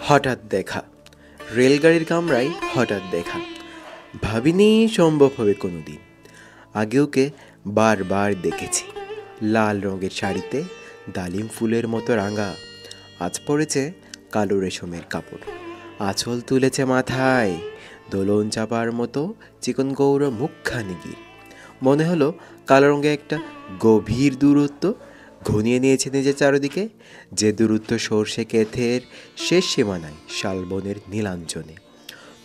হঠাৎ দেখা, রেলগাড়ির কামরায় হঠাৎ দেখা। ভাবিনি সম্ভব হবে কোনো দিন। আগে ওকে বারবার দেখেছি, লাল রঙের শাড়িতে ডালিম ফুলের মতো রাঙা। আজ পড়েছে কালো রেশমের কাপড়, আঁচল তুলেছে মাথায়, দোলন চাপার মতো চিকন গৌর মুখখানি গির। মনে হলো কালো রঙে একটা গভীর দূরত্ব ঘনিয়ে নিয়েছে নিজের চারদিকে, যে দূরত্ব সর্ষে ক্ষেতের শেষ সীমানায় শালবনের নীলাঞ্জনে।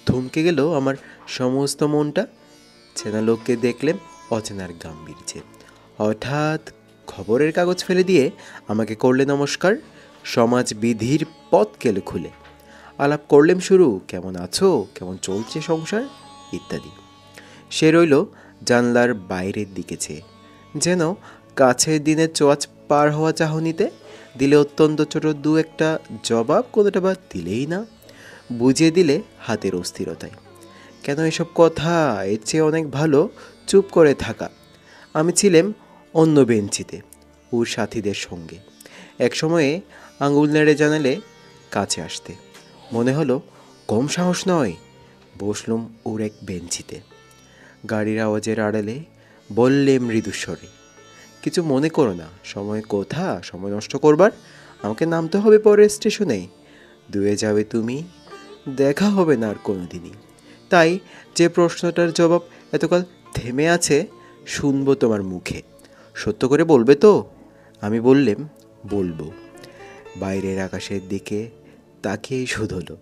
থমকে গেল আমার সমস্ত মনটা। চেনা লোককে দেখলেন অচেনার গাম্ভীর্যে। হঠাৎ খবরের কাগজ ফেলে দিয়ে আমাকে করলে নমস্কার, সমাজ বিধির পথ কেলে খুলে। আলাপ করলেম শুরু, কেমন আছো, কেমন চলছে সংসার ইত্যাদি। সে রইল জানলার বাইরের দিকে চেয়ে, যেন কাছের দিনের চোয়াচ পার হওয়া চাহনিতে। দিলে অত্যন্ত ছোট দু একটা জবাব, কোনোটা বা দিলেই না, বুঝিয়ে দিলে হাতের অস্থিরতায়। কেন এসব কথা, এর চেয়ে অনেক ভালো চুপ করে থাকা। আমি ছিলাম অন্য বেঞ্চিতে ওর সাথীদের সঙ্গে। এক সময়ে আঙুল নেড়ে জানালে কাছে আসতে। মনে হলো কম সাহস নয়। বসলুম ওর এক বেঞ্চিতে। গাড়ির আওয়াজের আড়ালে বললে মৃদুস্বরে, কিছু মনে করো না, সময় কোথা সময় নষ্ট করবার। আমাকে নামতে হবে পরের স্টেশনে, দুয়ে যাবে তুমি, দেখা হবে না আর কোনো দিনই। তাই যে প্রশ্নটার জবাব এতকাল থেমে আছে, শুনবো তোমার মুখে। সত্য করে বলবে তো? আমি বললেম বলবো। বাইরের আকাশের দিকে তাকিয়েই শুধলো,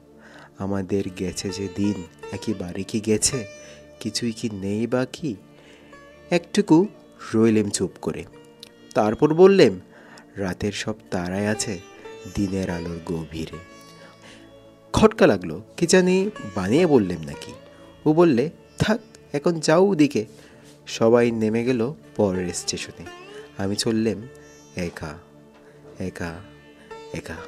আমাদের গেছে যে দিন একেবারে কি গেছে, কিছুই কি নেই বাকি। একটুকু রইলেম চুপ করে, তারপর বললেম, রাতের সব তারাই আছে দিনের আলোর গভীরে। খটকা লাগলো, কি জানি বানিয়ে বললেম নাকি। ও বললে, থাক এখন যাও ওদিকে। সবাই নেমে গেল পরের স্টেশনে। আমি চললেম একা একা একা।